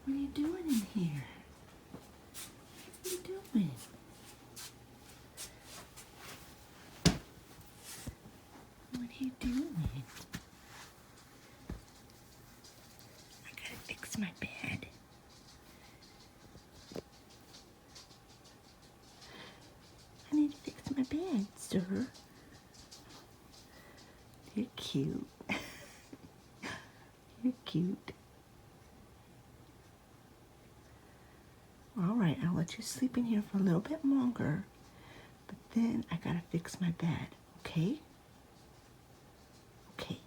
What are you doing in here? What are you doing? What are you doing? I gotta fix my bed. I need to fix my bed, sir. You're cute. You're cute. All right, I'll let you sleep in here for a little bit longer, but then I gotta fix my bed, okay? Okay.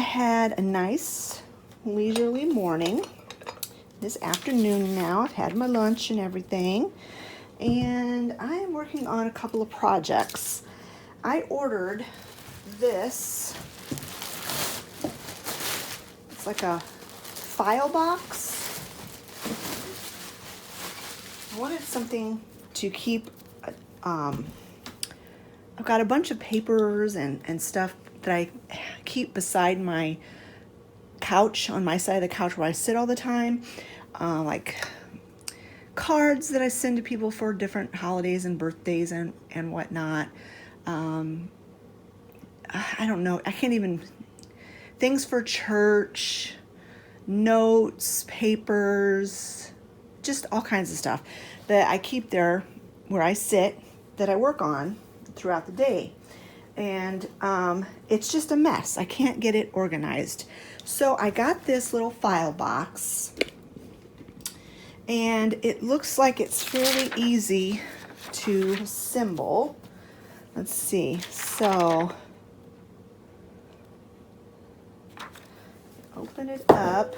had a nice leisurely morning. This afternoon now, I've had my lunch and everything, and I am working on a couple of projects. I ordered this. It's like a file box. I wanted something to keep, I've got a bunch of papers and stuff that I keep beside my couch, on my side of the couch where I sit all the time, like cards that I send to people for different holidays and birthdays and whatnot. I don't know, I can't even, things for church, notes, papers, just all kinds of stuff that I keep there where I sit that I work on throughout the day. And it's just a mess. I can't get it organized. So I got this little file box, and it looks like it's fairly easy to assemble. Let's see. So open it up.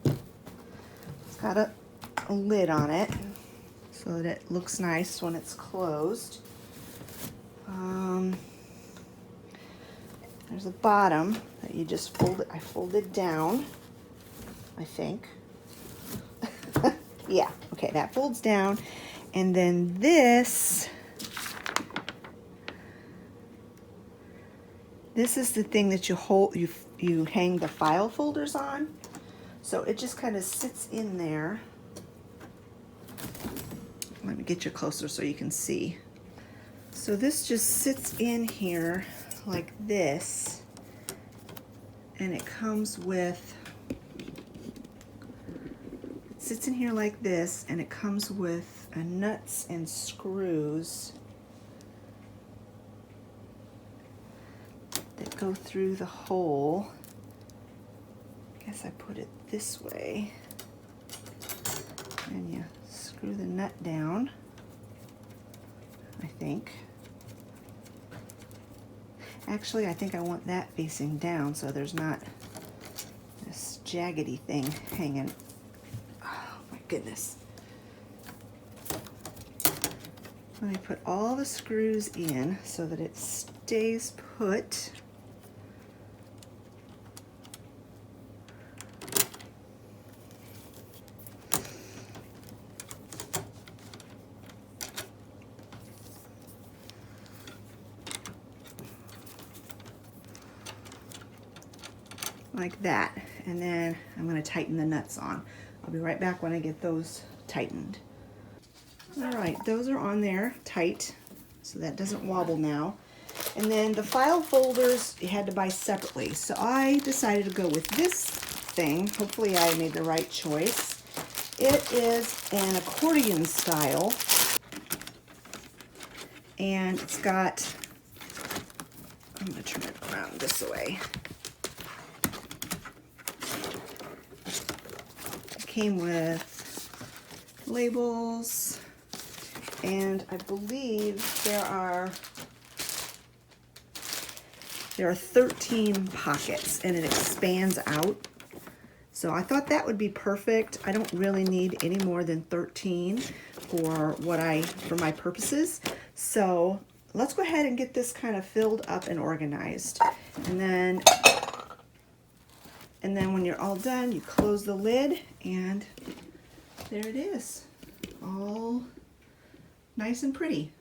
It's got a lid on it so that it looks nice when it's closed. There's a bottom that you just fold it. I fold it down, I think. Yeah, okay, that folds down. And then this is the thing that you hold, you hang the file folders on. So it just kind of sits in there. Let me get you closer so you can see. So this just sits in here like this, and it comes with, it sits in here like this, and it comes with nuts and screws that go through the hole. I guess I put it this way, and you screw the nut down, I think. Actually, I think I want that facing down so there's not this jaggedy thing hanging. Oh my goodness. Let me put all the screws in so that it stays put. Like that, and then I'm going to tighten the nuts on. I'll be right back when I get those tightened. All right, those are on there tight, so that doesn't wobble now. And then the file folders you had to buy separately, so I decided to go with this thing. Hopefully I made the right choice. It is an accordion style, and it's got, I'm going to turn it around this way. Came with labels, and I believe there are 13 pockets, and it expands out. So I thought that would be perfect. I don't really need any more than 13 for my purposes. So let's go ahead and get this kind of filled up and organized. And then when you're all done, you close the lid, and there it is. All nice and pretty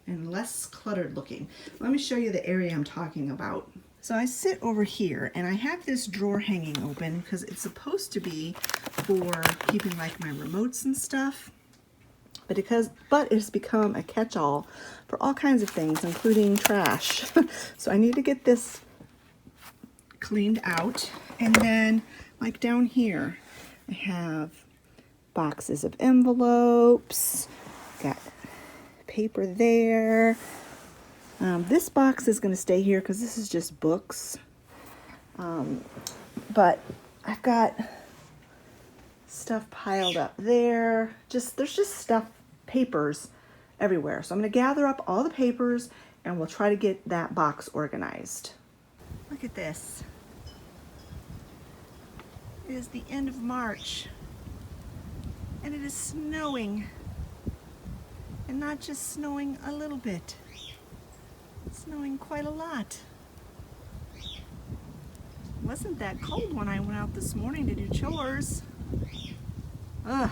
and less cluttered looking. Let me show you the area I'm talking about. So I sit over here, and I have this drawer hanging open because it's supposed to be for keeping like my remotes and stuff. But it's become a catch-all for all kinds of things, including trash. So I need to get this cleaned out. And then, like down here, I have boxes of envelopes, got paper there. This box is going to stay here because this is just books. But I've got stuff piled up there. There's just stuff, papers everywhere. So I'm going to gather up all the papers and we'll try to get that box organized. Look at this. It is the end of March and it is snowing, and not just snowing a little bit, it's snowing quite a lot. It wasn't that cold when I went out this morning to do chores. Ugh,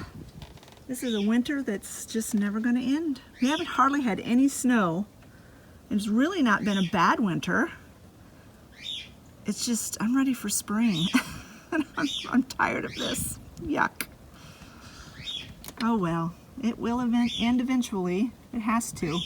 this is a winter that's just never going to end. We haven't hardly had any snow. It's really not been a bad winter. It's just, I'm ready for spring. I'm tired of this. Yuck. Oh well, it will end eventually. It has to.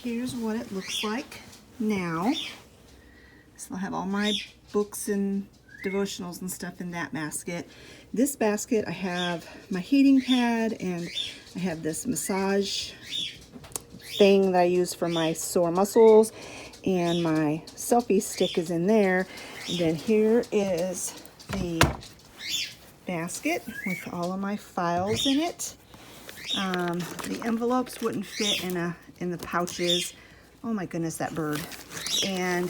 Here's what it looks like now. So I'll have all my books and devotionals and stuff in that basket. This basket I have my heating pad, and I have this massage thing that I use for my sore muscles, and my selfie stick is in there. And then here is the basket with all of my files in it. The envelopes wouldn't fit in the pouches. Oh my goodness, that bird. And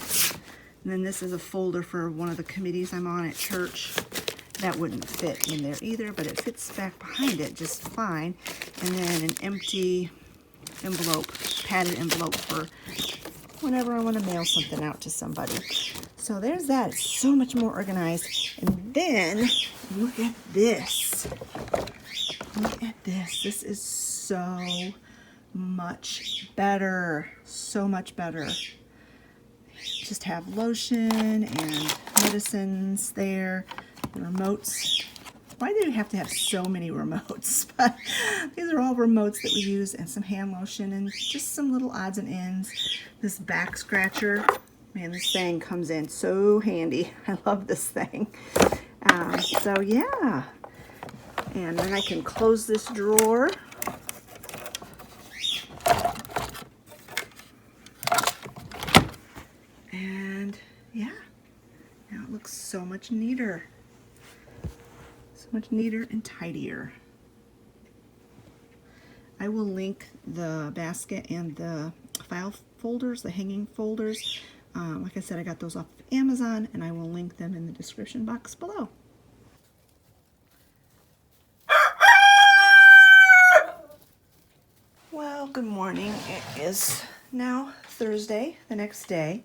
then this is a folder for one of the committees I'm on at church. That wouldn't fit in there either, but it fits back behind it just fine. And then an empty envelope, padded envelope for whenever I want to mail something out to somebody. So there's that. It's so much more organized. And then look at this. Look at this. This is so much better. So much better. Just have lotion and medicines there. The remotes. Why do we have to have so many remotes? But these are all remotes that we use, and some hand lotion and just some little odds and ends. This back scratcher. Man, this thing comes in so handy. I love this thing. So yeah. And then I can close this drawer. And yeah, now it looks so much neater. So much neater and tidier. I will link the basket and the file folders, the hanging folders. Like I said, I got those off of Amazon, and I will link them in the description box below. Well, good morning. It is now Thursday, the next day,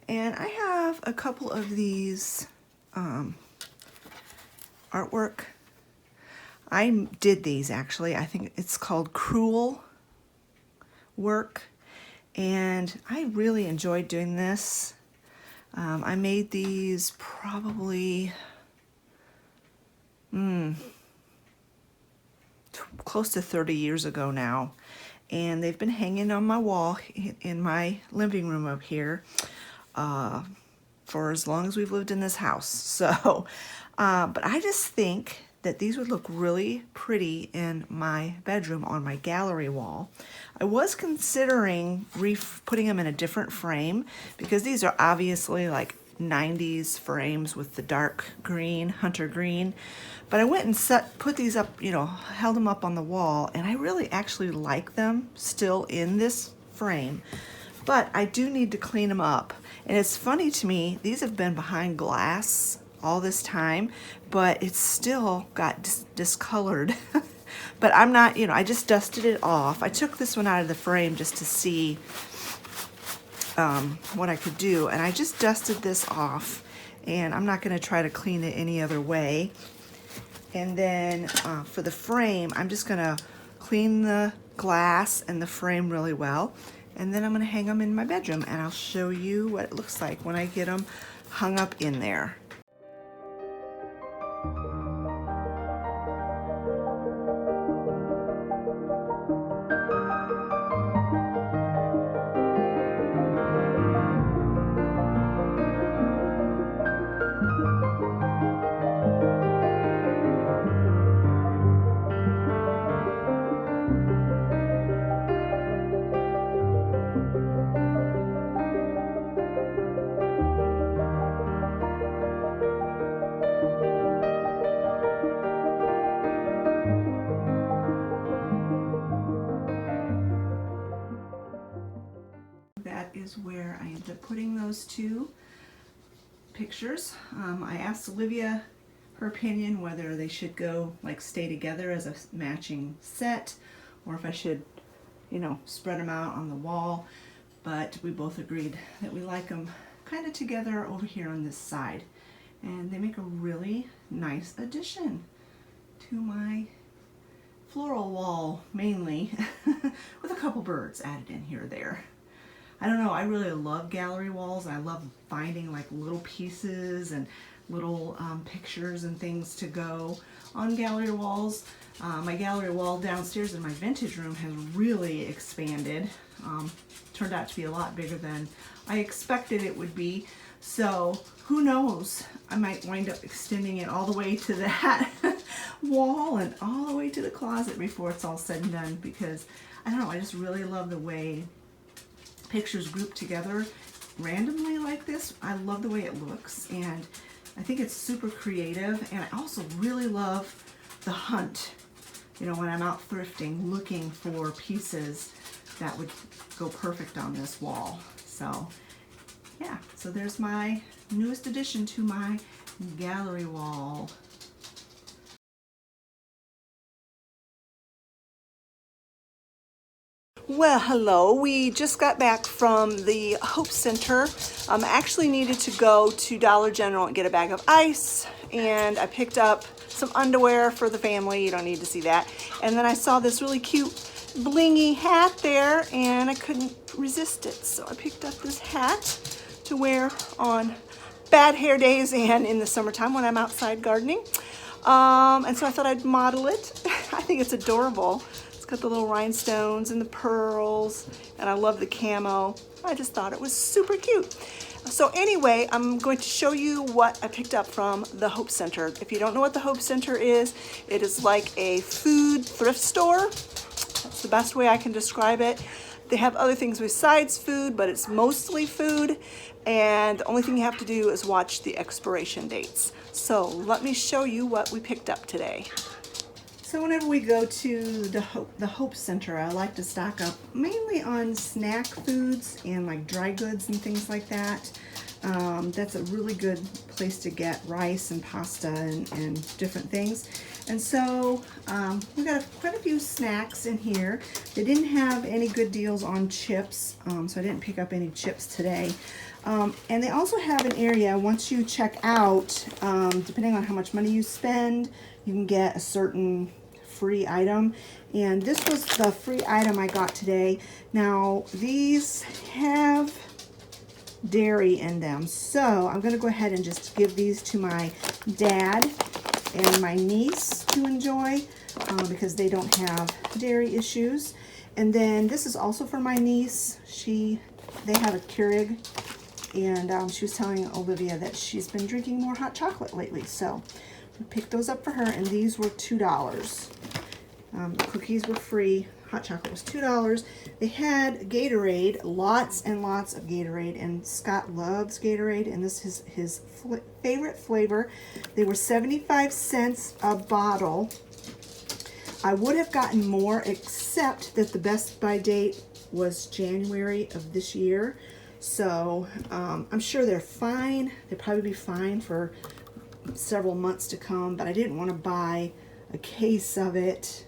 and I have a couple of these artwork. I did these actually. I think it's called Cruel work, and I really enjoyed doing this. I made these probably close to 30 years ago now, and they've been hanging on my wall in my living room up here for as long as we've lived in this house. So but I just think that these would look really pretty in my bedroom on my gallery wall. I was considering putting them in a different frame, because these are obviously like 90s frames with the dark green, hunter green. But I went and put these up, held them up on the wall, and I really actually like them still in this frame. But I do need to clean them up. And it's funny to me, these have been behind glass all this time, but it's still got discolored. But I'm not, I just dusted it off. I took this one out of the frame just to see what I could do, and I just dusted this off, and I'm not going to try to clean it any other way. And then for the frame, I'm just going to clean the glass and the frame really well, and then I'm going to hang them in my bedroom, and I'll show you what it looks like when I get them hung up in there. That is where I ended up putting those two pictures. I asked Olivia her opinion whether they should go like stay together as a matching set, or if I should, you know, spread them out on the wall. But we both agreed that we like them kind of together over here on this side, and they make a really nice addition to my floral wall, mainly with a couple birds added in here or there. I don't know, I really love gallery walls. I love finding like little pieces and little pictures and things to go on gallery walls. My gallery wall downstairs in my vintage room has really expanded. Turned out to be a lot bigger than I expected it would be. So who knows, I might wind up extending it all the way to that wall and all the way to the closet before it's all said and done, because I don't know, I just really love the way pictures group together randomly like this. I love the way it looks, and I think it's super creative. And I also really love the hunt, you know, when I'm out thrifting looking for pieces that would go perfect on this wall. So yeah, so there's my newest addition to my gallery wall. Well, hello. We just got back from the Hope Center. Actually needed to go to Dollar General and get a bag of ice, and I picked up some underwear for the family. You don't need to see that. And then I saw this really cute blingy hat there, and I couldn't resist it. So I picked up this hat to wear on bad hair days and in the summertime when I'm outside gardening. And so I thought I'd model it. I think it's adorable. Got the little rhinestones and the pearls, and I love the camo. I just thought it was super cute. So anyway, I'm going to show you what I picked up from the Hope Center. If you don't know what the Hope Center is, it is like a food thrift store. That's the best way I can describe it. They have other things besides food, but it's mostly food, and the only thing you have to do is watch the expiration dates. So let me show you what we picked up today. So whenever we go to the Hope Center, I like to stock up mainly on snack foods and like dry goods and things like that. That's a really good place to get rice and pasta and different things. And so we got quite a few snacks in here. They didn't have any good deals on chips, so I didn't pick up any chips today. And they also have an area, once you check out, depending on how much money you spend, you can get a certain free item, and this was the free item I got today. Now these have dairy in them, so I'm going to go ahead and just give these to my dad and my niece to enjoy because they don't have dairy issues. And then this is also for my niece. They have a Keurig, and she was telling Olivia that she's been drinking more hot chocolate lately, so we picked those up for her, and these were $2. The cookies were free. Hot chocolate was $2. They had Gatorade, lots and lots of Gatorade, and Scott loves Gatorade, and this is his favorite flavor. They were 75 cents a bottle. I would have gotten more, except that the best by date was January of this year. So I'm sure they're fine. They'll probably be fine for several months to come, but I didn't want to buy a case of it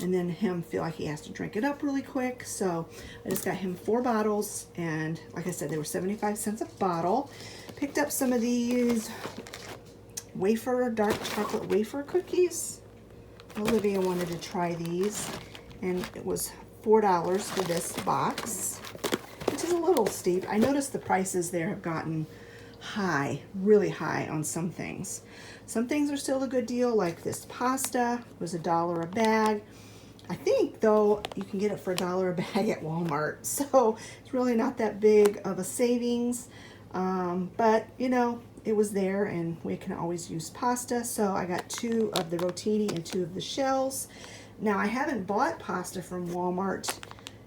and then him feel like he has to drink it up really quick. So I just got him 4 bottles, and like I said, they were 75 cents a bottle. Picked up some of these dark chocolate wafer cookies. Olivia wanted to try these, and it was $4 for this box, which is a little steep. I noticed the prices there have gotten high, really high on some things. Some things are still a good deal, like this pasta was $1 a bag. I think, though, you can get it for $1 a bag at Walmart, so it's really not that big of a savings. But, you know, it was there, and we can always use pasta, so I got 2 of the rotini and 2 of the shells. Now, I haven't bought pasta from Walmart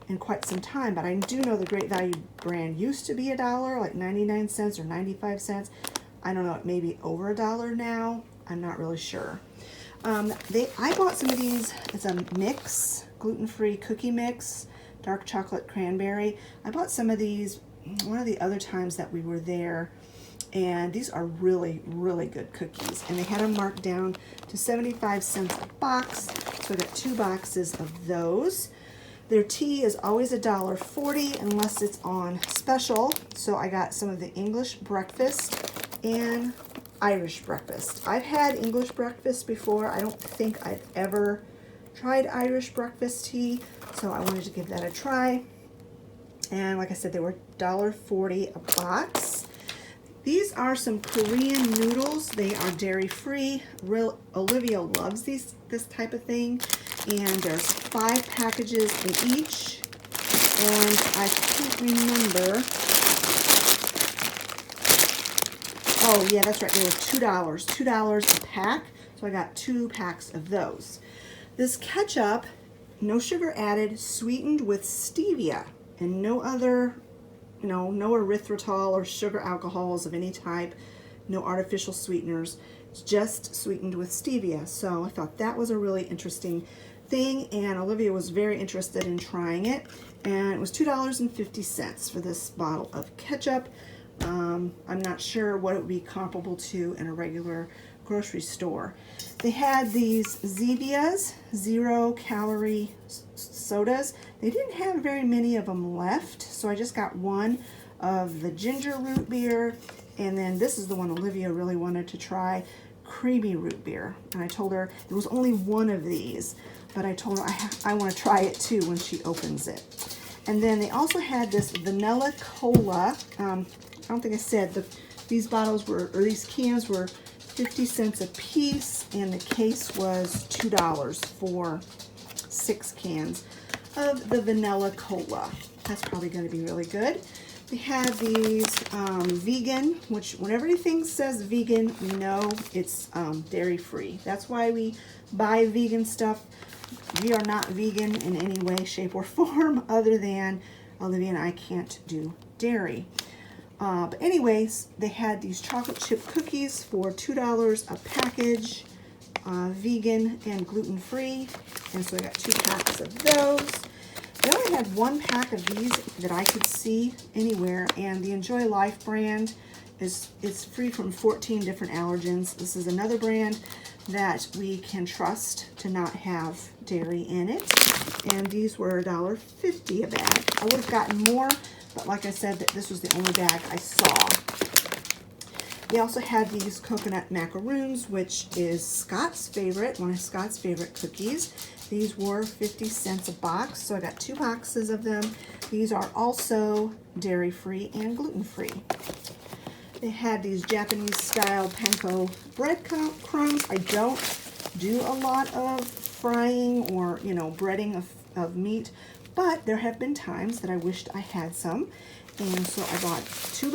in quite some time, but I do know the Great Value brand used to be $1, like 99 cents or 95 cents. I don't know, it may be over $1 now. I'm not really sure. I bought some of these. It's a mix, gluten-free cookie mix, dark chocolate cranberry. I bought some of these one of the other times that we were there, and these are really, really good cookies. And they had them marked down to 75 cents a box, so I got 2 boxes of those. Their tea is always $1.40 unless it's on special. So I got some of the English breakfast and Irish breakfast. I've had English breakfast before. I don't think I've ever tried Irish breakfast tea, so I wanted to give that a try. And like I said, they were $1.40 a box. These are some Korean noodles. They are dairy-free. Olivia loves this type of thing. And there's 5 packages in each. And I can't remember. Oh, yeah, that's right. They were $2 a pack. So I got 2 packs of those. This ketchup, no sugar added, sweetened with stevia and no other, no erythritol or sugar alcohols of any type, no artificial sweeteners. It's just sweetened with stevia. So I thought that was a really interesting thing, and Olivia was very interested in trying it. And it was $2.50 for this bottle of ketchup. I'm not sure what it would be comparable to in a regular grocery store. They had these Zevia's 0-calorie sodas. They didn't have very many of them left, so I just got 1 of the ginger root beer, and then this is the one Olivia really wanted to try, creamy root beer. And I told her there was only 1 of these, but I told her I want to try it too when she opens it. And then they also had this vanilla cola. I don't think I said these bottles were, or these cans were 50 cents a piece, and the case was $2 for 6 cans of the vanilla cola. That's probably going to be really good. They had these vegan, which whenever anything says vegan, we know it's dairy-free. That's why we buy vegan stuff. We are not vegan in any way, shape, or form, other than Olivia and I can't do dairy. But anyways, they had these chocolate chip cookies for $2 a package, vegan and gluten-free, and so I got 2 packs of those. They only had 1 pack of these that I could see anywhere, and the Enjoy Life brand it's free from 14 different allergens. This is another brand that we can trust to not have dairy in it, and these were $1.50 a bag. I would have gotten more, but like I said, this was the only bag I saw. They also had these coconut macaroons, which is Scott's favorite, one of Scott's favorite cookies. These were 50 cents a box, so I got 2 boxes of them. These are also dairy-free and gluten-free. They had these Japanese-style panko bread crumbs. I don't do a lot of frying or, breading of meat, but there have been times that I wished I had some. And so I bought 2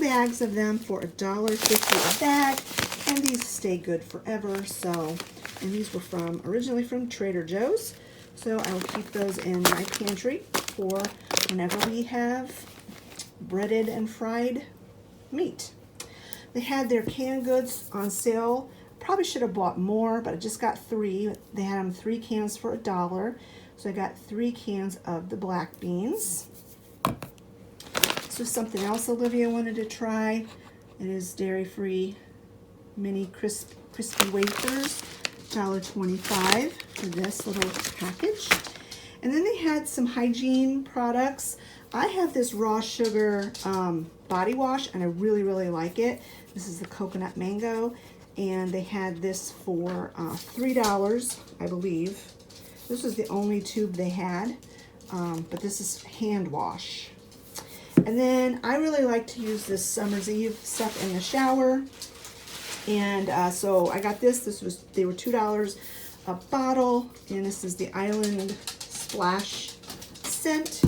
bags of them for $1.50 a bag, and these stay good forever. So, and these were originally from Trader Joe's. So I will keep those in my pantry for whenever we have breaded and fried meat. They had their canned goods on sale. Probably should have bought more, but I just got 3. They had them 3 cans for $1. So I got 3 cans of the black beans. This was something else Olivia wanted to try. It is dairy-free mini crispy wafers, $1.25 for this little package. And then they had some hygiene products. I have this raw sugar body wash, and I really, really like it. This is the coconut mango, and they had this for $3, I believe. This was the only tube they had, but this is hand wash. And then I really like to use this Summer's Eve stuff in the shower. And so I got this. They were $2 a bottle, and this is the Island Splash scent.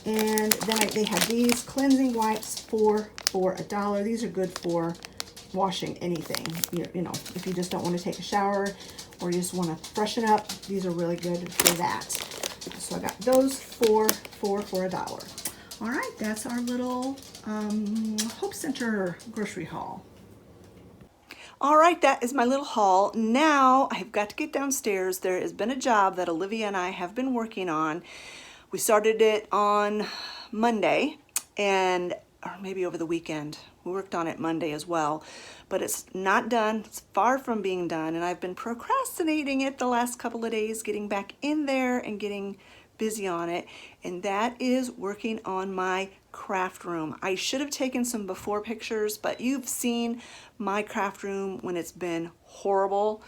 And then they have these cleansing wipes for $1. These are good for washing anything. You know, if you just don't want to take a shower or you just want to freshen up, these are really good for that. So I got those for $1. All right, that's our little Hope Center grocery haul. All right, that is my little haul. Now I've got to get downstairs. There has been a job that Olivia and I have been working on. We started it on Monday, or maybe over the weekend. We worked on it Monday as well, but it's not done. It's far from being done, and I've been procrastinating it the last couple of days, getting back in there and getting busy on it, and that is working on my craft room. I should have taken some before pictures, but you've seen my craft room when it's been horrible.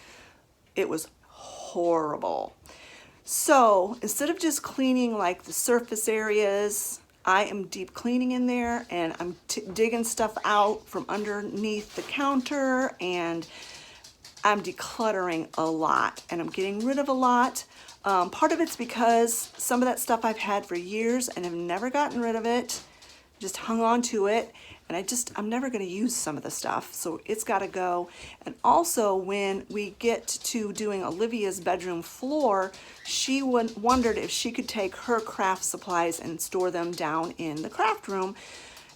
It was horrible. So instead of just cleaning like the surface areas, I am deep cleaning in there, and I'm digging stuff out from underneath the counter, and I'm decluttering a lot, and I'm getting rid of a lot. Part of it's because some of that stuff I've had for years and have never gotten rid of it, just hung on to it, and I'm never going to use some of the stuff, so it's got to go. And also, when we get to doing Olivia's bedroom floor, she wondered if she could take her craft supplies and store them down in the craft room.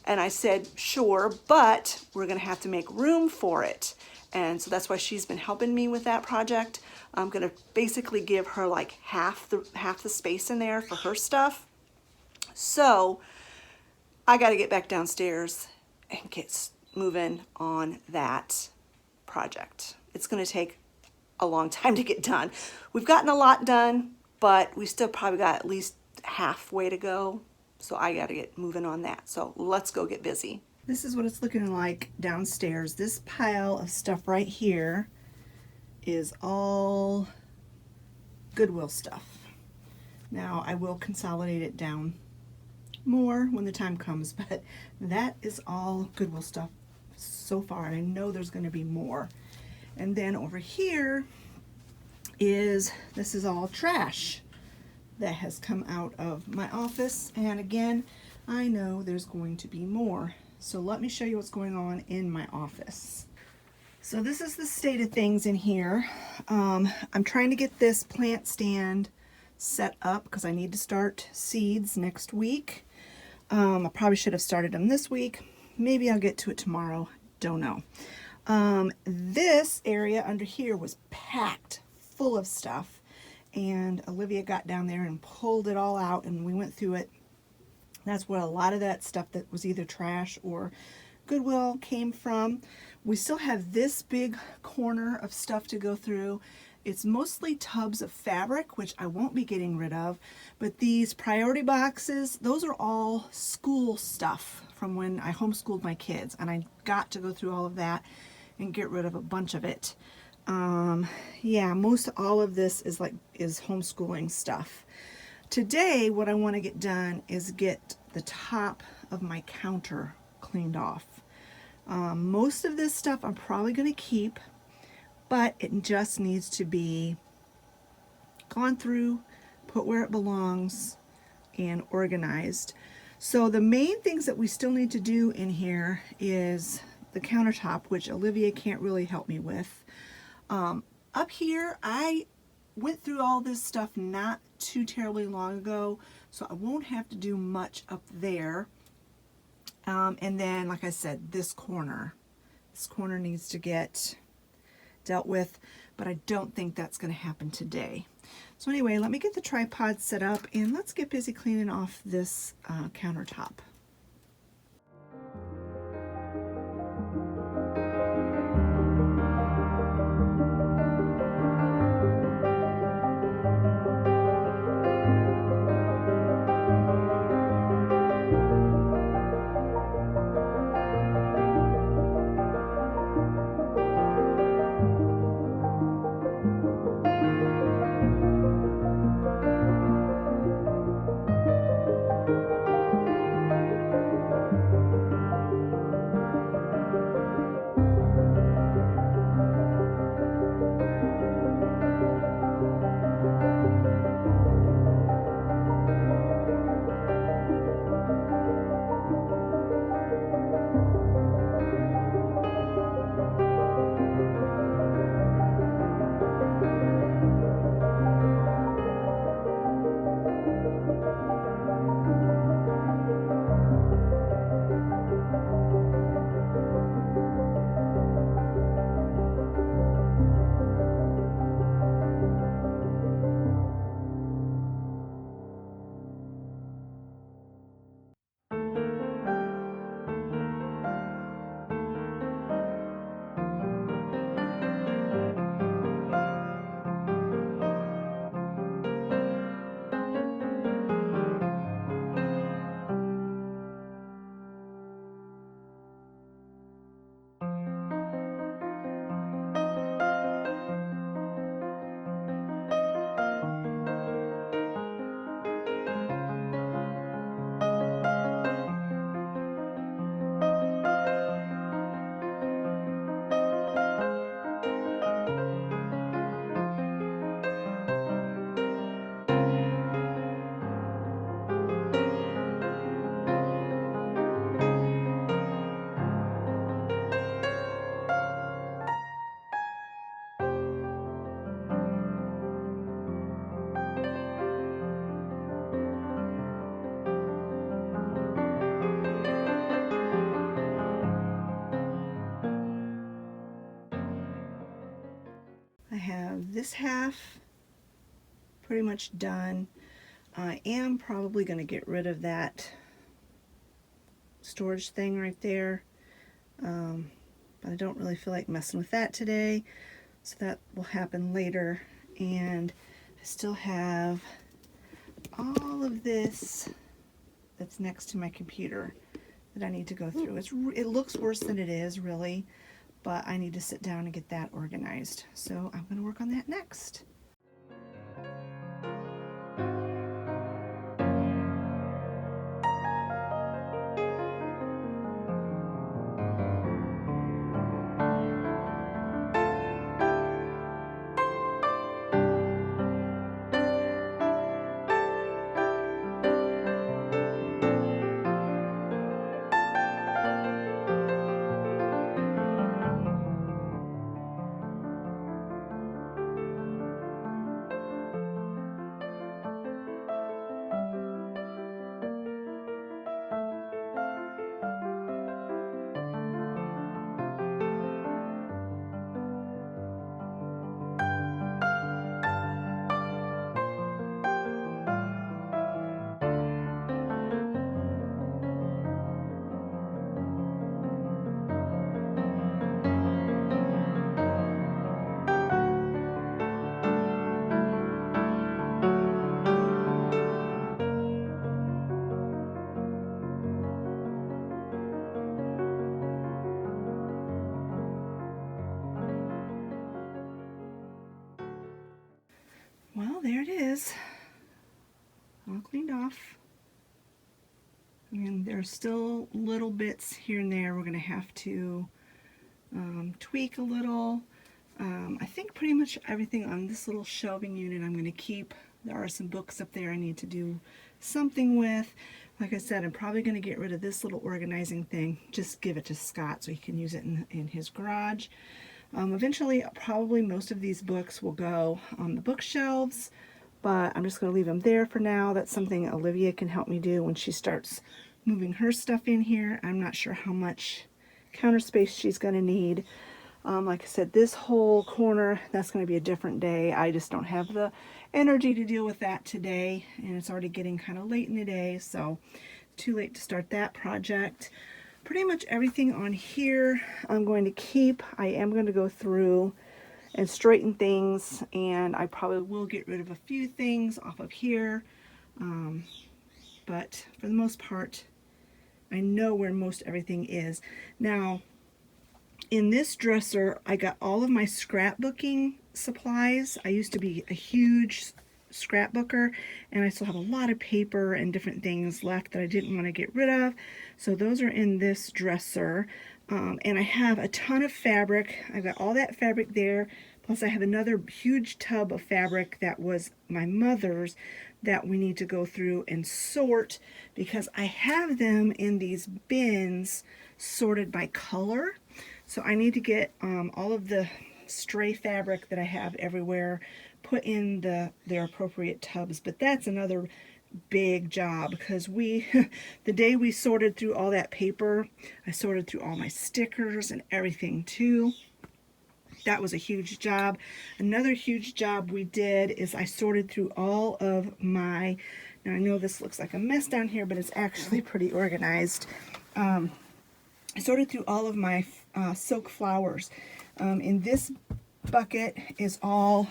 And I said, sure, but we're going to have to make room for it. And so that's why she's been helping me with that project. I'm going to basically give her like half the space in there for her stuff. So I got to get back downstairs and get moving on that project. It's going to take a long time to get done. We've gotten a lot done, but we still probably got at least halfway to go. So I got to get moving on that. So let's go get busy. This is what it's looking like downstairs. This pile of stuff right here is all Goodwill stuff. Now I will consolidate it down more when the time comes, but that is all Goodwill stuff so far, and I know there's going to be more. And then over here this is all trash that has come out of my office, and again, I know there's going to be more. So let me show you what's going on in my office. So this is the state of things in here. I'm trying to get this plant stand set up because I need to start seeds next week. I probably should have started them this week. Maybe I'll get to it tomorrow. Don't know. This area under here was packed full of stuff, and Olivia got down there and pulled it all out, and we went through it. That's where a lot of that stuff that was either trash or Goodwill came from. We still have this big corner of stuff to go through. It's mostly tubs of fabric, which I won't be getting rid of, but these priority boxes, those are all school stuff from when I homeschooled my kids, and I got to go through all of that and get rid of a bunch of it. Yeah, most all of this is homeschooling stuff. Today, what I want to get done is get the top of my counter cleaned off. Most of this stuff I'm probably going to keep, but it just needs to be gone through, put where it belongs, and organized. So the main things that we still need to do in here is the countertop, which Olivia can't really help me with. Up here, I went through all this stuff not too terribly long ago, so I won't have to do much up there. And then, like I said, this corner needs to get dealt with, but I don't think that's going to happen today. So anyway, let me get the tripod set up and let's get busy cleaning off this countertop. this half pretty much done. I am probably going to get rid of that storage thing right there, but I don't really feel like messing with that today, so that will happen later. And I still have all of this that's next to my computer that I need to go through. It looks worse than it is, really, but I need to sit down and get that organized. So I'm going to work on that next. Well, there it is, all cleaned off. I mean, there's still little bits here and there we're going to have to tweak a little. I think pretty much everything on this little shelving unit I'm going to keep. There are some books up there I need to do something with. Like I said, I'm probably going to get rid of this little organizing thing, just give it to Scott so he can use it in his garage. Eventually, probably most of these books will go on the bookshelves, but I'm just going to leave them there for now. That's something Olivia can help me do when she starts moving her stuff in here. I'm not sure how much counter space she's going to need. Like I said, this whole corner, that's going to be a different day. I just don't have the energy to deal with that today, and it's already getting kind of late in the day, so too late to start that project. Pretty much everything on here I'm going to keep. I am going to go through and straighten things, and I probably will get rid of a few things off of here, but for the most part I know where most everything is. Now in this dresser I got all of my scrapbooking supplies. I used to be a huge scrapbooker, and I still have a lot of paper and different things left that I didn't want to get rid of, so those are in this dresser. And I have a ton of fabric. I've got all that fabric there, plus I have another huge tub of fabric that was my mother's that we need to go through and sort, because I have them in these bins sorted by color. So I need to get all of the stray fabric that I have everywhere put in their appropriate tubs. But that's another big job, because the day we sorted through all that paper, I sorted through all my stickers and everything too. That was a huge job. Another huge job we did is I sorted through all of my, now I know this looks like a mess down here, but it's actually pretty organized. I sorted through all of my silk flowers. In this bucket is all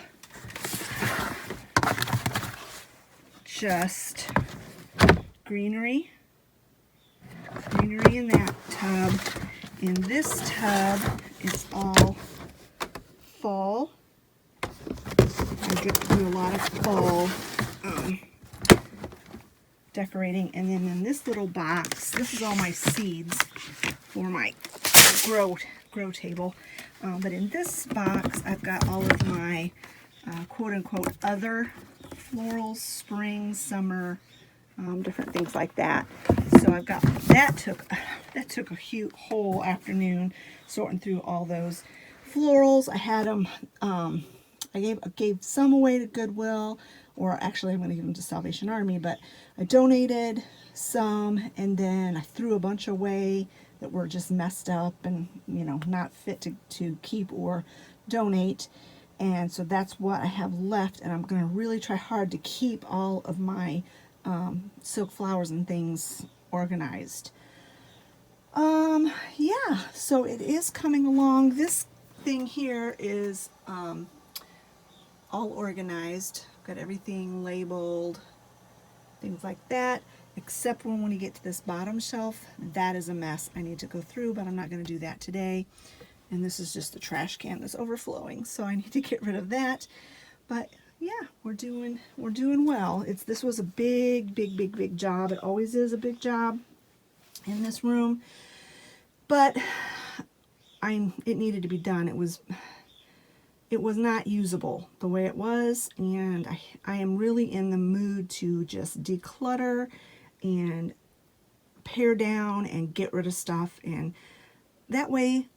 just greenery in that tub. In this tub is all fall. I do a lot of fall decorating. And then in this little box, this is all my seeds for my grow table. But in this box, I've got all of my quote-unquote other florals, spring, summer, different things like that. So I've got that took a whole afternoon sorting through all those florals. I had them. I gave some away to Goodwill, or actually I'm going to give them to Salvation Army. But I donated some, and then I threw a bunch away that were just messed up and not fit to keep or donate. And so that's what I have left, and I'm going to really try hard to keep all of my silk flowers and things organized. Yeah, so it is coming along. This thing here is all organized. Got everything labeled, things like that, except when you get to this bottom shelf, that is a mess. I need to go through, but I'm not going to do that today. And this is just the trash can that's overflowing, so I need to get rid of that. But yeah, we're doing well. This was a big job. It always is a big job in this room, but it needed to be done. It was not usable the way it was, and I am really in the mood to just declutter and pare down and get rid of stuff, and that way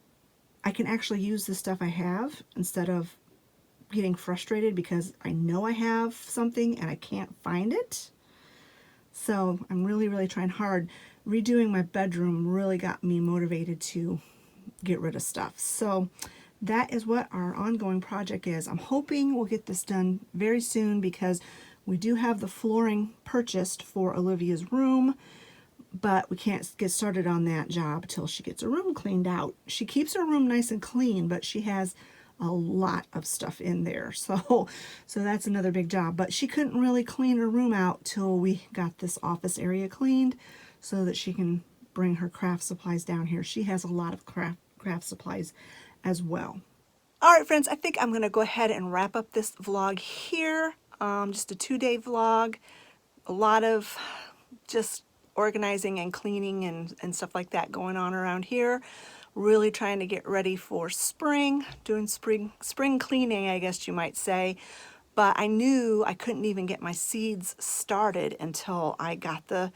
I can actually use the stuff I have instead of getting frustrated because I know I have something and I can't find it. So I'm really trying hard. Redoing my bedroom really got me motivated to get rid of stuff. So that is what our ongoing project is. I'm hoping we'll get this done very soon because we do have the flooring purchased for Olivia's room, but we can't get started on that job till she gets her room cleaned out. She keeps her room nice and clean, but she has a lot of stuff in there. So that's another big job. But she couldn't really clean her room out till we got this office area cleaned so that she can bring her craft supplies down here. She has a lot of craft supplies as well. All right, friends, I think I'm going to go ahead and wrap up this vlog here. Just a 2-day vlog. A lot of just organizing and cleaning and stuff like that going on around here. Really trying to get ready for spring, doing spring cleaning, I guess you might say. But I knew I couldn't even get my seeds started until I got the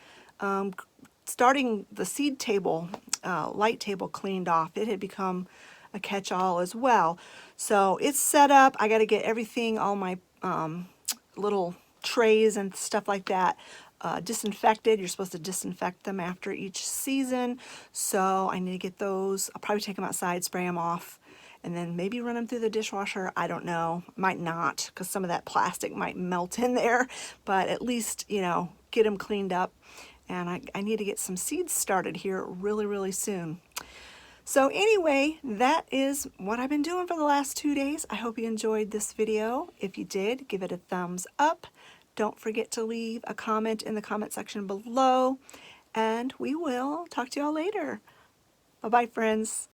starting the seed table, light table cleaned off. It had become a catch-all as well. So it's set up. I got to get everything, all my little trays and stuff like that disinfected. You're supposed to disinfect them after each season, so I need to get those. I'll probably take them outside, spray them off, and then maybe run them through the dishwasher. I don't know, might not, because some of that plastic might melt in there, but at least, you know, get them cleaned up. And I need to get some seeds started here really soon. So anyway, that is what I've been doing for the last 2 days. I hope you enjoyed this video. If you did, give it a thumbs up. Don't forget to leave a comment in the comment section below, and we will talk to y'all later. Bye-bye, friends.